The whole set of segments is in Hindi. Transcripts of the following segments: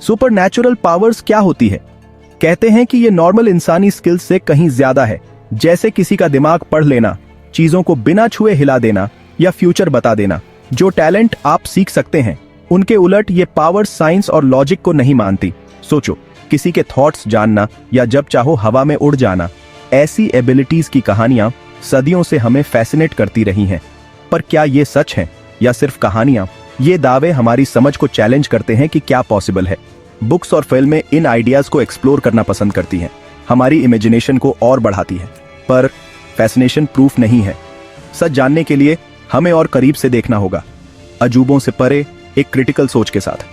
सुपरनैचुरल पावर्स क्या होती है? कहते हैं कि ये नॉर्मल इंसानी स्किल्स से कहीं ज्यादा है, जैसे किसी का दिमाग पढ़ लेना, चीजों को बिना छुए हिला देना या फ्यूचर बता देना। जो टैलेंट आप सीख सकते हैं, उनके उलट ये पावर्स साइंस और लॉजिक को नहीं मानती। सोचो, किसी के थॉट्स जानना या जब चाहो हवा में उड़ जाना, ऐसी एबिलिटीज की कहानियां सदियों से हमें फैसिनेट करती रही हैं। पर क्या ये सच है या सिर्फ कहानियां? ये दावे हमारी समझ को चैलेंज करते हैं कि क्या पॉसिबल है। बुक्स और फिल्में इन आइडियाज को एक्सप्लोर करना पसंद करती हैं, हमारी इमेजिनेशन को और बढ़ाती है, पर फैसिनेशन प्रूफ नहीं है। सच जानने के लिए हमें और करीब से देखना होगा, अजूबों से परे, एक क्रिटिकल सोच के साथ।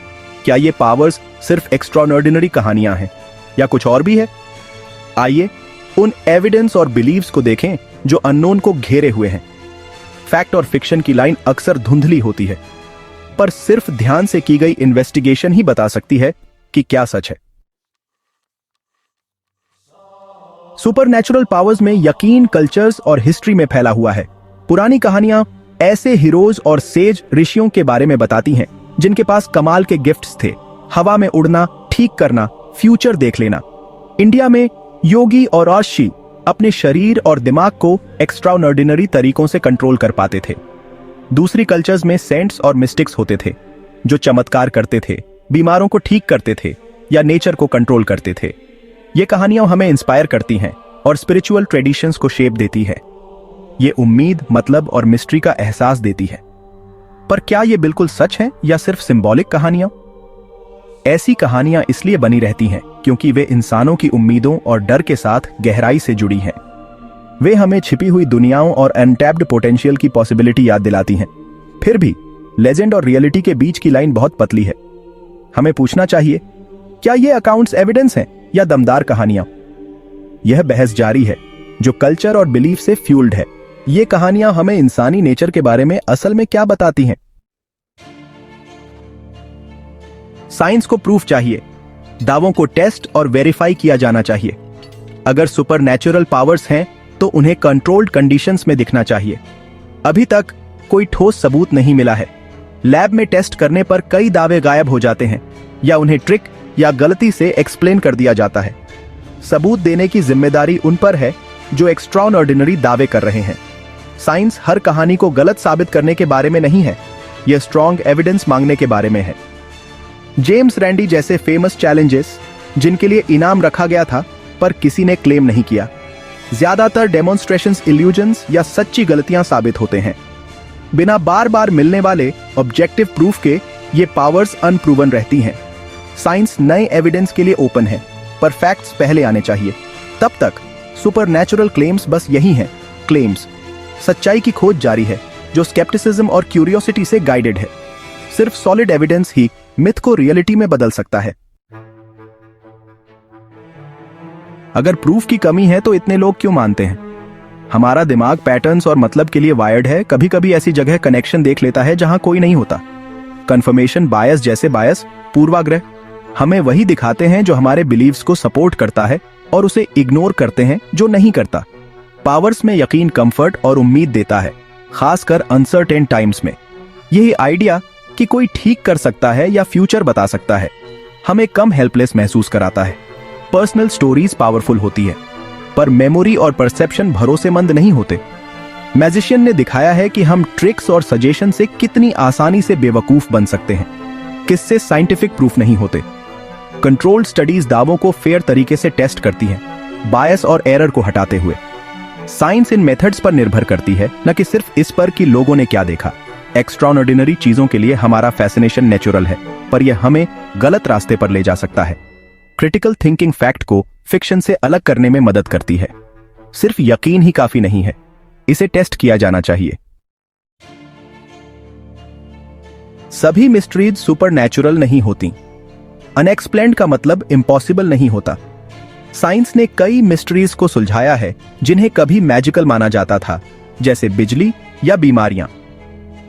क्या ये पावर्स सिर्फ एक्स्ट्राऑर्डिनरी कहानियां हैं या कुछ और भी है? आइए उन एविडेंस और बिलीव्स को देखें जो अननोन को घेरे हुए हैं। फैक्ट और फिक्शन की लाइन अक्सर धुंधली होती है, पर सिर्फ ध्यान से की गई इन्वेस्टिगेशन ही बता सकती है कि क्या सच है। सुपरनैचुरल पावर्स में यकीन कल्चर्स और हिस्ट्री में फैला हुआ है। पुरानी कहानियां ऐसे हीरोज और सेज ऋषियों के बारे में बताती हैं जिनके पास कमाल के गिफ्ट्स थे, हवा में उड़ना, ठीक करना, फ्यूचर देख लेना। इंडिया में योगी और ऋषि अपने शरीर और दिमाग को एक्स्ट्राऑर्डिनरी तरीकों से कंट्रोल कर पाते थे। दूसरी कल्चर्स में सेंट्स और मिस्टिक्स होते थे जो चमत्कार करते थे, बीमारों को ठीक करते थे या नेचर को कंट्रोल करते थे। ये कहानियां हमें इंस्पायर करती हैं और स्पिरिचुअल ट्रेडिशंस को शेप देती है। ये उम्मीद, मतलब और मिस्ट्री का एहसास देती है। पर क्या ये बिल्कुल सच है या सिर्फ सिंबॉलिक कहानियां? ऐसी कहानियां इसलिए बनी रहती हैं क्योंकि वे इंसानों की उम्मीदों और डर के साथ गहराई से जुड़ी हैं। वे हमें छिपी हुई दुनियाओं और अनटैप्ड पोटेंशियल की पॉसिबिलिटी याद दिलाती हैं। फिर भी लेजेंड और रियलिटी के बीच की लाइन बहुत पतली है। हमें पूछना चाहिए, क्या ये अकाउंट्स एविडेंस हैं या दमदार कहानियां? यह बहस जारी है जो कल्चर और बिलीफ से फ्यूल्ड है। ये कहानियां हमें इंसानी नेचर के बारे में असल में क्या बताती हैं? साइंस को प्रूफ चाहिए, दावों को टेस्ट और वेरीफाई किया जाना चाहिए। अगर सुपरनैचुरल पावर्स हैं तो उन्हें कंट्रोल्ड कंडीशंस में दिखना चाहिए। अभी तक कोई ठोस सबूत नहीं मिला है। लैब में टेस्ट करने पर कई दावे गायब हो जाते हैं या उन्हें ट्रिक या गलती से एक्सप्लेन कर दिया जाता है। सबूत देने की जिम्मेदारी उन पर है जो एक्स्ट्राऑर्डिनरी दावे कर रहे हैं। साइंस हर कहानी को गलत साबित करने के बारे में नहीं है, यह स्ट्रॉन्ग एविडेंस मांगने के बारे में है। जेम्स रैंडी जैसे फेमस चैलेंजेस जिनके लिए इनाम रखा गया था पर किसी ने क्लेम नहीं किया। ज्यादातर डेमोन्स्ट्रेशंस इल्यूजन्स या सच्ची गलतियां साबित होते हैं। बिना बार बार मिलने वाले ऑब्जेक्टिव प्रूफ के ये पावर्स अनप्रूवन रहती हैं। साइंस नए एविडेंस के लिए ओपन है, पर फैक्ट्स पहले आने चाहिए। तब तक सुपरनैचुरल क्लेम्स बस यही हैं, क्लेम्स। सच्चाई की खोज जारी है जो स्केप्टिसिज्म और क्यूरियोसिटी से गाइडेड है। सिर्फ सॉलिड एविडेंस ही मिथ को रियलिटी में बदल सकता है। अगर प्रूफ की कमी है तो इतने लोग क्यों मानते हैं? हमारा दिमाग पैटर्न्स और मतलब के लिए वायर्ड है। कभी कभी ऐसी जगह कनेक्शन देख लेता है जहां कोई नहीं होता। कंफर्मेशन बायस जैसे बायस, पूर्वाग्रह, हमें वही दिखाते हैं जो हमारे बिलीव्स को सपोर्ट करता है और उसे इग्नोर करते हैं जो नहीं करता। पावर्स में यकीन कंफर्ट और उम्मीद देता है, खासकर अनसर्टेन टाइम्स में। यही आइडिया कि कोई ठीक कर सकता है या फ्यूचर बता सकता है हमें कम हेल्पलेस महसूस कराता है। पर्सनल स्टोरीज पावरफुल होती है, पर मेमोरी और परसेप्शन भरोसेमंद नहीं होते। मैजिशियन ने दिखाया है कि हम ट्रिक्स और सजेशन से कितनी आसानी से बेवकूफ बन सकते हैं। किससे साइंटिफिक प्रूफ नहीं होते। कंट्रोल्ड स्टडीज दावों को फेयर तरीके से टेस्ट करती हैं, बायस और एरर को हटाते हुए। साइंस इन मेथड्स पर निर्भर करती है, न कि सिर्फ इस पर कि लोगों ने क्या देखा। एक्स्ट्राऑर्डिनरी चीजों के लिए हमारा फैसिनेशन नेचुरल है, पर यह हमें गलत रास्ते पर ले जा सकता है। क्रिटिकल थिंकिंग फैक्ट को फिक्शन से अलग करने में मदद करती है। सिर्फ यकीन ही काफी नहीं है, इसे टेस्ट किया जाना चाहिए। सभी मिस्ट्रीज सुपरनैचुरल नहीं होती। अनएक्सप्लेन्ड का मतलब इम्पॉसिबल नहीं होता। साइंस ने कई मिस्ट्रीज को सुलझाया है जिन्हें कभी मैजिकल माना जाता था, जैसे बिजली या बीमारियां।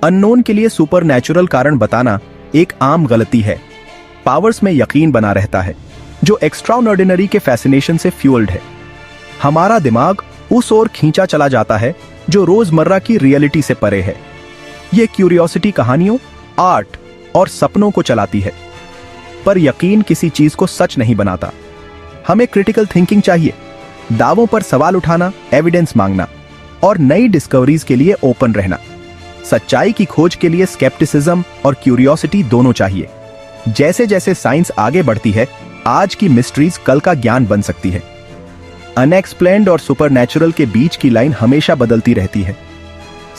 अननोन के लिए सुपरनैचुरल कारण बताना एक आम गलती है। पावर्स में यकीन बना रहता है जो एक्स्ट्राऑर्डिनरी के फैसिनेशन से फ्यूल्ड है। हमारा दिमाग उस ओर खींचा चला जाता है जो रोजमर्रा की रियलिटी से परे है। यह क्यूरियोसिटी कहानियों, आर्ट और सपनों को चलाती है। पर यकीन किसी चीज को सच नहीं बनाता। हमें क्रिटिकल थिंकिंग चाहिए, दावों पर सवाल उठाना, एविडेंस मांगना और नई डिस्कवरीज के लिए ओपन रहना। सच्चाई की खोज के लिए स्केप्टिसिज्म और क्यूरियोसिटी दोनों चाहिए। जैसे जैसे साइंस आगे बढ़ती है, आज की मिस्ट्रीज कल का ज्ञान बन सकती है। अनएक्सप्लेन्ड और सुपरनैचुरल के बीच की लाइन हमेशा बदलती रहती है।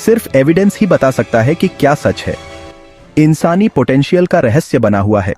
सिर्फ एविडेंस ही बता सकता है कि क्या सच है। इंसानी पोटेंशियल का रहस्य बना हुआ है।